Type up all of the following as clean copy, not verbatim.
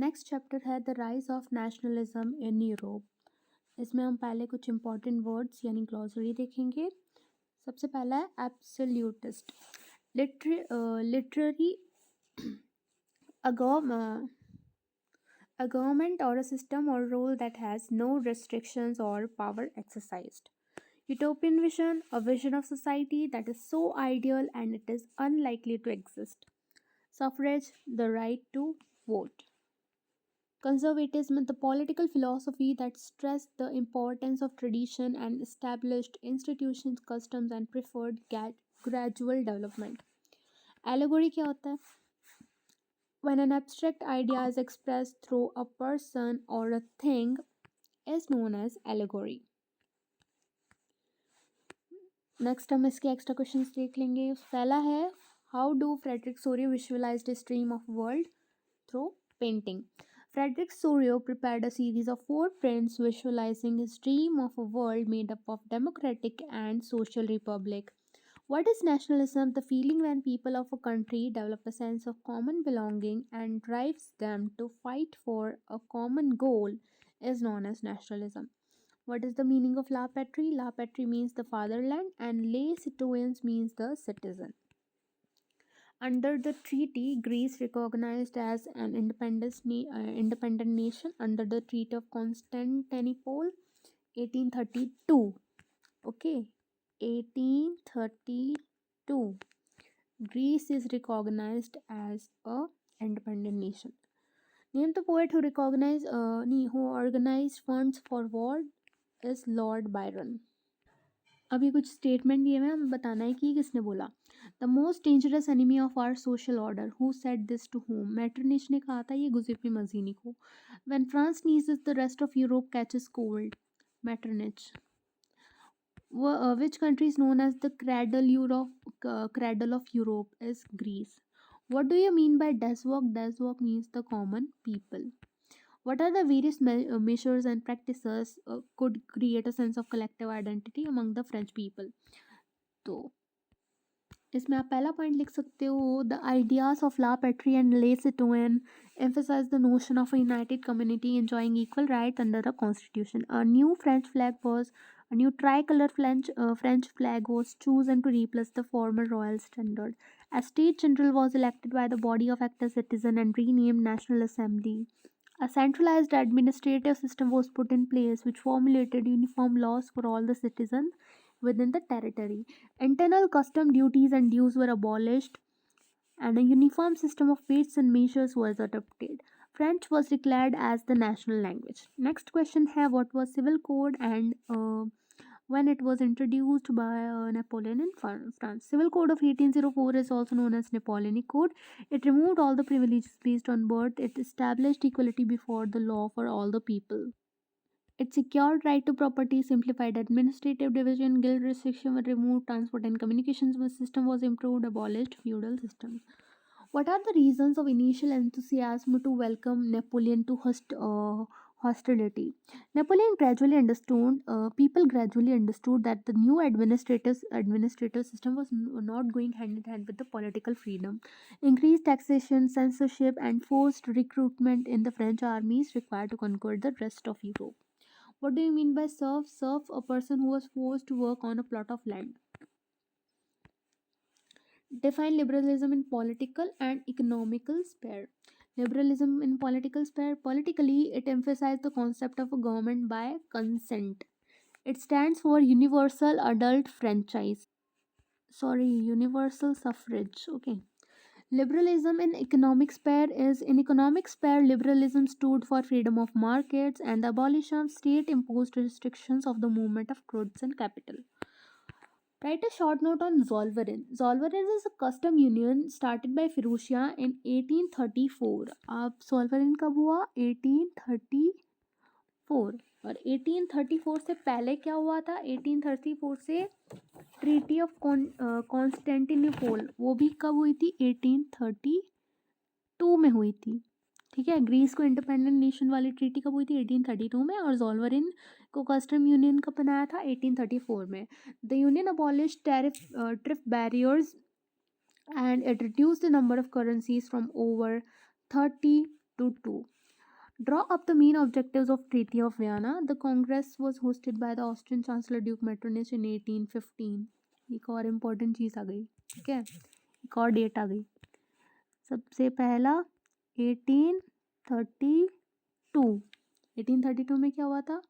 Next chapter है the rise of nationalism in Europe. इसमें हम पहले कुछ इंपॉर्टेंट वर्ड्स यानी ग्लॉसरी देखेंगे। सबसे पहला है absolutist. Literary a government or a system or rule that has no restrictions or power exercised. Utopian vision, a vision of society that is so ideal and it is unlikely to exist. Suffrage, the right to vote. Conservatism, the political philosophy that stressed the importance of tradition and established institutions, customs, and preferred gradual development. Allegory क्या होता है? When an abstract idea is expressed through a person or a thing is known as allegory. Next हम इसके extra questions देख लेंगे। पहला है how do Frederick Sorio visualised a stream of world through painting. Frederick Sorio prepared a series of 4 prints visualizing his dream of a world made up of democratic and social republic. What is nationalism? The feeling when people of a country develop a sense of common belonging and drives them to fight for a common goal is known as nationalism. What is the meaning of La Patrie? La Patrie means the fatherland and Les Citoyens means the citizen. Under the treaty, Greece recognized as an independent nation under the Treaty of Constantinople, 1832. Okay, 1832. Greece is recognized as a independent nation. Name the poet who who organized funds for war is Lord Byron. अभी कुछ statement दिए हुए हैं, हमें बताना है कि किसने बोला। The most dangerous enemy of our social order, who said this to whom? Metternich ने कहा था ये गुजिप्पी मजीनी को। When France sneezes the rest of Europe catches cold, Metternich. Which country is known as the cradle of Europe is Greece. What do you mean by deswork? Deswork means the common people. What are the various measures and practices could create a sense of collective identity among the French people? तो इसमें आप पहला point लिख सकते हो, the ideas of la patrie and le citoyen emphasize the notion of a united community enjoying equal rights under the constitution. A new tricolor French flag was chosen to replace the former royal standard. A state general was elected by the body of active citizen and renamed National Assembly. A centralized administrative system was put in place which formulated uniform laws for all the citizens within the territory. Internal custom duties and dues were abolished, and a uniform system of weights and measures was adopted. French was declared as the national language. Next question है, what was civil code and when it was introduced by Napoleon in France. Civil Code of 1804 is also known as Napoleonic Code. It removed all the privileges based on birth. It established equality before the law for all the people. It secured right to property, simplified administrative division, guild restriction were removed, transport and communications system was improved, abolished feudal systems. What are the reasons of initial enthusiasm to welcome Napoleon to hostility? People gradually understood that the new administrative system was not going hand in hand with the political freedom. Increased taxation, censorship, and forced recruitment in the French armies required to conquer the rest of Europe. What do you mean by serf? Serf, a person who was forced to work on a plot of land. Define liberalism in political and economical sphere. Liberalism in political sphere. Politically, it emphasized the concept of a government by consent. It stands for universal adult franchise. Sorry, universal suffrage. Okay. Liberalism in economic sphere is, in economic sphere, liberalism stood for freedom of markets and the abolition of state imposed restrictions of the movement of goods and capital. Write a short note on Zollverein. Zollverein is a custom union started by Firouzia in 1834. अब Zollverein कब हुआ? 1834. और 1834 से पहले क्या हुआ था? 1834 से ट्रीटी ऑफ कॉन्स्टेंटिनोपल, वो भी कब हुई थी? 1832 में हुई थी। ठीक है, ग्रीस को इंडिपेंडेंट नेशन वाली ट्रीटी कब हुई थी? 1832 में। और जोल्वरिन को कस्टम यूनियन कब बनाया था? 1834 में। The union abolish tariff barriers and it reduce the number of currencies from over 30 to 2. Draw up the main objectives of Treaty of Vienna. The Congress was hosted by the Austrian Chancellor Duke Metternich in 1815. एक और important चीज़ आ गई, ठीक है, एक और date आ गई। सबसे पहला 1832। 1832 में क्या हुआ था,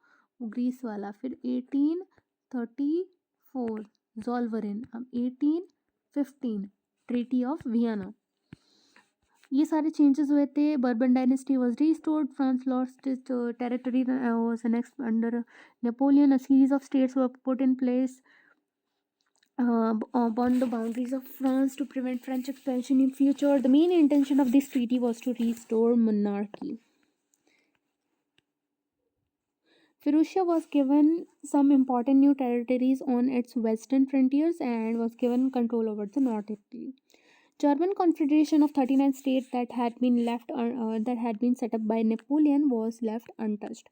वो ग्रीस वाला। फिर 1834 ज़ोल्वरिन। अब 1815 ट्रीटी ऑफ वियना। ये सारे चेंजेस हुए थे। Bourbon dynasty was restored, France lost its territory was annexed under Napoleon, a series of states were put in place upon the boundaries of France to prevent French expansion in future. The main intention of this treaty was to restore monarchy. Furussia was given some important new territories on its western frontiers and was given control over the North Italy. German Confederation of 39 states that had been set up by Napoleon was left untouched.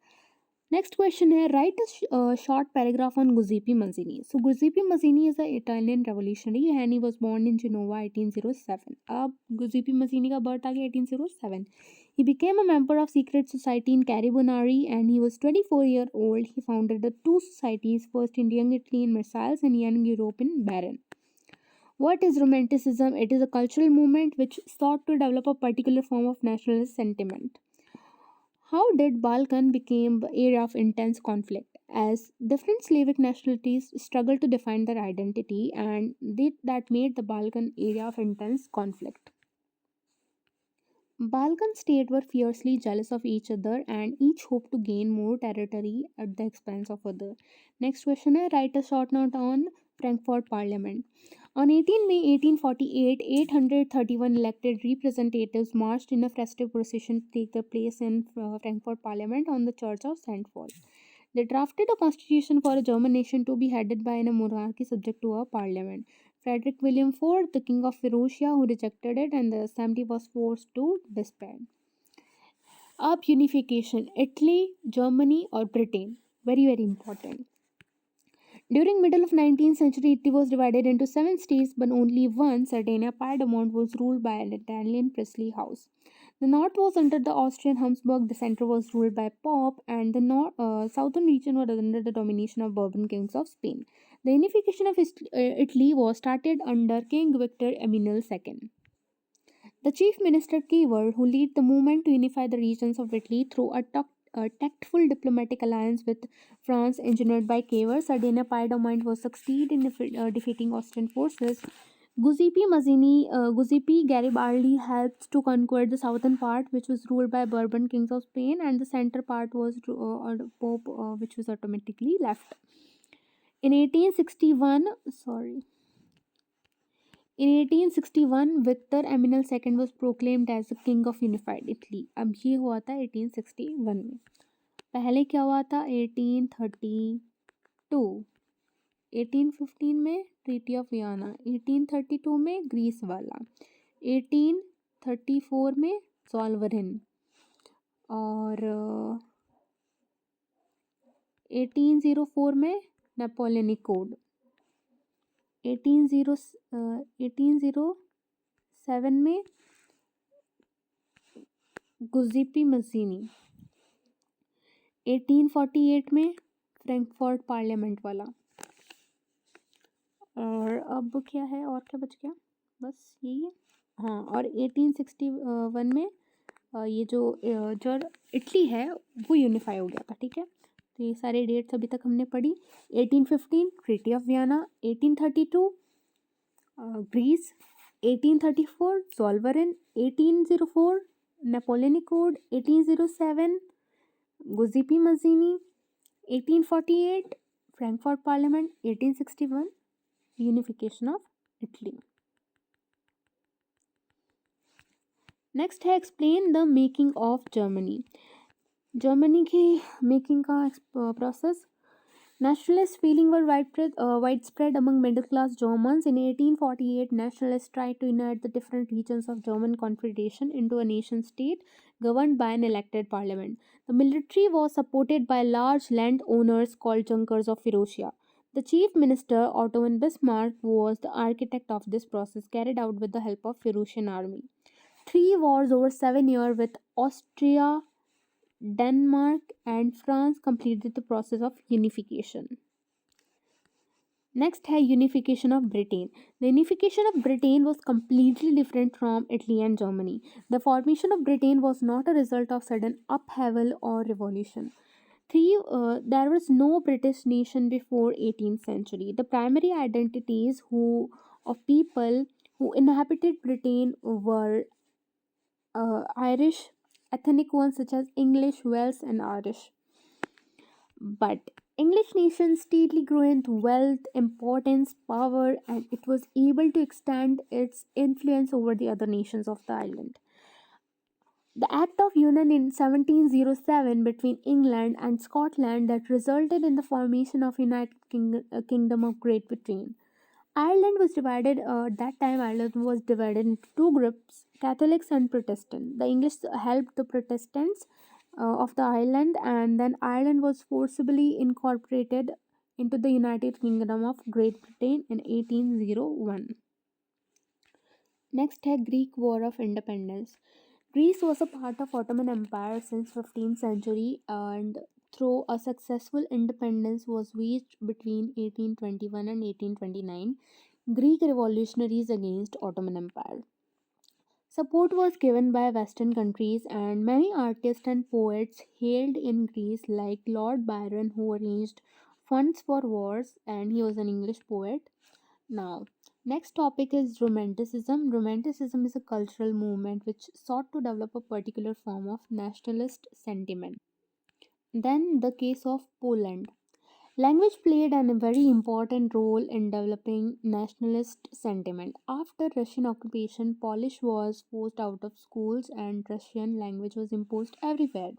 Next question है, write a short paragraph on Giuseppe Mazzini. So Giuseppe Mazzini is an Italian revolutionary and he was born in Genova 1807. अब Giuseppe Mazzini का birth आ गया 1807. He became a member of secret society in Carabinari and he was 24-year old. He founded the two societies, first in Young Italy in Marseilles and Young Europe in Bern. What is Romanticism? It is a cultural movement which sought to develop a particular form of nationalist sentiment. How did Balkan become the area of intense conflict? As different Slavic nationalities struggled to define their identity, and that made the Balkan area of intense conflict. Balkan states were fiercely jealous of each other and each hoped to gain more territory at the expense of other. Next question है, write a short note on Frankfurt Parliament. On 18 May 1848, 831 elected representatives marched in a festive procession to take their place in Frankfurt Parliament on the Church of St. Paul. They drafted a constitution for a German nation to be headed by a monarchy subject to a parliament. Frederick William IV, the king of Ferocia, who rejected it, and the assembly was forced to disband. Up unification, Italy, Germany, or Britain? Very, very important. During middle of 19th century, Italy was divided into 7 states, but only one, Sardinia Piedmont, was ruled by an Italian priestly house. The north was under the Austrian Habsburg, the center was ruled by Pope, and the southern region was under the domination of Bourbon kings of Spain. The unification of Italy was started under King Victor Emmanuel II. The chief minister Keyword, who led the movement to unify the regions of Italy through a tactful diplomatic alliance with France engineered by Keyword, Sardinia Piedmont was succeed in defeating Austrian forces. Giuseppe Garibaldi helped to conquer the southern part, which was ruled by Bourbon kings of Spain, and the center part was Pope, which was automatically left. In 1861, sorry. In 1861, Victor Emmanuel II was proclaimed as the King of Unified Italy. अब ये हुआ था 1861 में। पहले क्या हुआ था 1832, 1815 में ट्रीटी ऑफ वियना, 1832 में ग्रीस वाला, 1834 में ज़ोल्वरिन और 1804 में नेपोलियनिक कोड, 1807 में गुज़िपी मज़ीनी, 1848 में फ्रैंकफर्ट पार्लियामेंट वाला। और अब क्या है, और क्या बच गया, बस यही है। हाँ, और 1861 में ये जो इटली है वो यूनिफाई हो गया था, ठीक है। तो ये सारे डेट्स अभी तक हमने पढ़ी। 1815 treaty of Vienna, 1832 Greece, 1834 Zollverein, 1804 Napoleonic code, 1807 Giuseppe Mazzini, 1848 Frankfurt parliament, 1861 unification of Italy. Next है explain the making of Germany. Germany की मेकिंग का process. Nationalist feeling were widespread among middle-class Germans. In 1848, nationalists tried to unite the different regions of German Confederation into a nation-state governed by an elected parliament. The military was supported by large landowners called Junkers of Ferocia. The chief minister, Otto von Bismarck, was the architect of this process, carried out with the help of Ferocian army. 3 wars over 7 years with Austria Denmark and France completed the process of unification. Next है unification of Britain. The unification of Britain was completely different from Italy and Germany. The formation of Britain was not a result of sudden upheaval or revolution. There was no British nation before 18th century. The primary identities of people who inhabited Britain were Irish, ethnic ones such as English, Welsh, and Irish. But English nation steadily grew in wealth, importance, power, and it was able to extend its influence over the other nations of the island. The Act of Union in 1707 between England and Scotland that resulted in the formation of Kingdom of Great Britain. Ireland was divided, at that time, Ireland was divided into two groups, Catholics and Protestant. The English helped the Protestants of the island, and then Ireland was forcibly incorporated into the United Kingdom of Great Britain in 1801. Next है Greek War of Independence. Greece was a part of Ottoman Empire since 15th century and through a successful independence was reached between 1821 and 1829. Greek revolutionaries against Ottoman Empire. Support was given by Western countries and many artists and poets hailed in Greece like Lord Byron who arranged funds for wars and he was an English poet. Now, next topic is Romanticism. Romanticism is a cultural movement which sought to develop a particular form of nationalist sentiment. Then, the case of Poland. Language played a very important role in developing nationalist sentiment. After Russian occupation, Polish was forced out of schools and Russian language was imposed everywhere.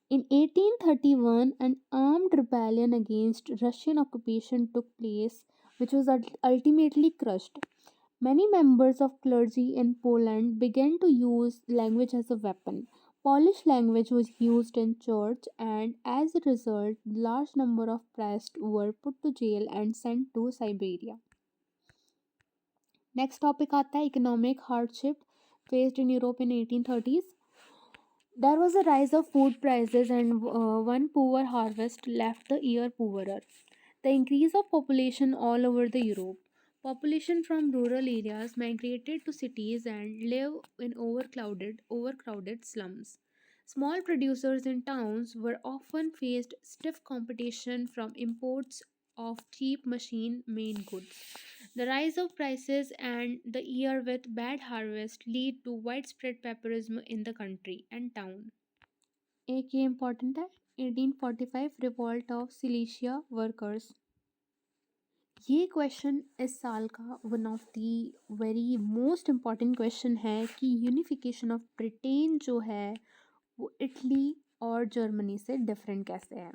In 1831, an armed rebellion against Russian occupation took place, which was ultimately crushed. Many members of clergy in Poland began to use language as a weapon. Polish language was used in church, and as a result, large number of priests were put to jail and sent to Siberia. Next topic आता है economic hardship faced in Europe in 1830s. There was a rise of food prices, and one poor harvest left the year poorer. The increase of population all over the Europe. Population from rural areas migrated to cities and live in overcrowded slums. Small producers in towns were often faced stiff competition from imports of cheap machine made goods. The rise of prices and the year with bad harvest lead to widespread pauperism in the country and town. एक ये important है 1845 revolt of silicea workers ये question इस साल का one of the very most important question है कि unification of Britain जो है वो इटली और जर्मनी से डिफरेंट कैसे है.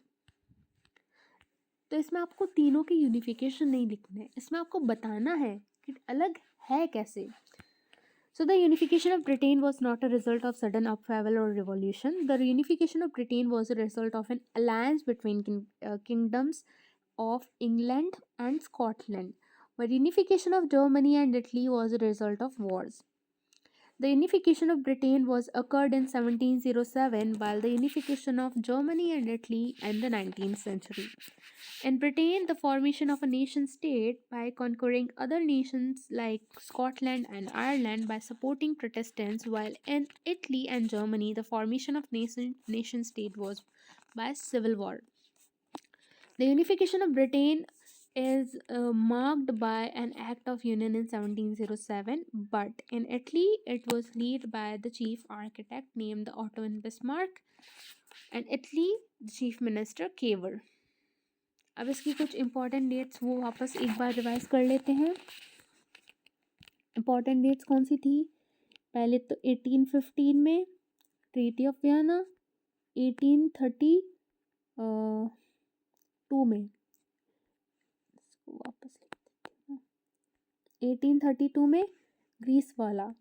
तो इसमें आपको तीनों के यूनिफिकेशन नहीं लिखना है, इसमें आपको बताना है कि अलग है कैसे. So the unification of Britain was not a result of sudden upheaval or revolution. The unification of Britain was a result of an alliance between kingdoms of England and Scotland. But unification of Germany and Italy was a result of wars. The unification of Britain was occurred in 1707 while the unification of Germany and Italy in the 19th century. In Britain, the formation of a nation state by conquering other nations like Scotland and Ireland by supporting Protestants, while in Italy and Germany, the formation of nation state was by civil war. The unification of Britain is marked by an Act of Union in 1707, but in Italy it was led by the chief architect named the Otto and Bismarck, and Italy the chief minister Cavour. अब इसकी कुछ important dates वो वापस एक बार revise कर लेते हैं. Important dates कौन सी थी? पहले तो 1815 में ट्रीटी ऑफ वियना, 1832 में इसको वापस लिख देते हैं. 1832 में ग्रीस वाला,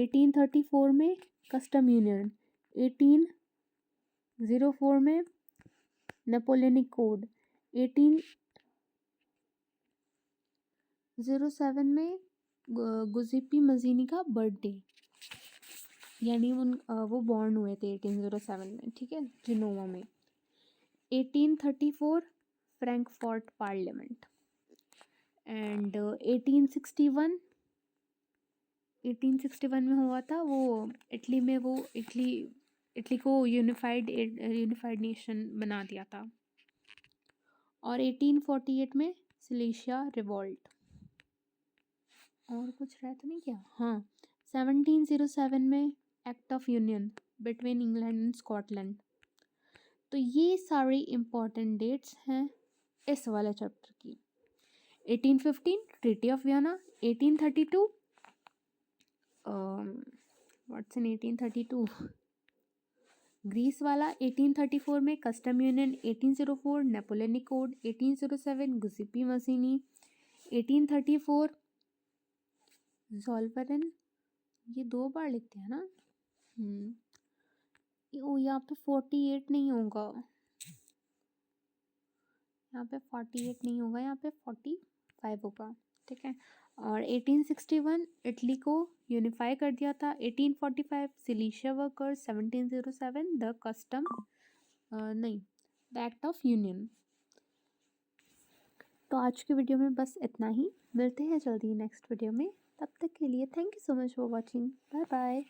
1834 में कस्टम यूनियन, 1804 में नेपोलियनिक कोड, 1807 में गुजिप्पी मजीनी का बर्थडे. यानी वो बॉर्न हुए थे 1807 में, ठीक है, जिनोवा में। 1834 फ्रैंकफर्ट पार्लियामेंट। एंड 1861 में हुआ था वो इटली में, वो इटली इटली को यूनिफाइड नेशन बना दिया था। और 1848 में सिलेशिया रिवॉल्ट। और कुछ रह तो नहीं क्या? हाँ, 1707 में act of union between England and Scotland. तो ये सारी इम्पोर्टेंट डेट्स हैं इस वाले चैप्टर की। 1815 treaty of Vienna. 1832 what's in 1832 Greece वाला। 1834 में custom union. 1804 Napoleonic code. 1807 Giuseppe Mazzini. 1834 ज़ोल्फरन। ये 2 बार लिखते हैं ना। ओ, यहाँ पे 48 नहीं होगा, यहाँ पे 48 नहीं होगा, यहाँ पे 45 होगा, ठीक है। और 1861 इटली को यूनिफाई कर दिया था। 1845 सिलीशिया वर्कर्स। 1707 द कस्टम नहीं, द एक्ट ऑफ यूनियन। तो आज के वीडियो में बस इतना ही। मिलते हैं जल्दी नेक्स्ट वीडियो में। तब तक के लिए thank you so much for watching. Bye bye.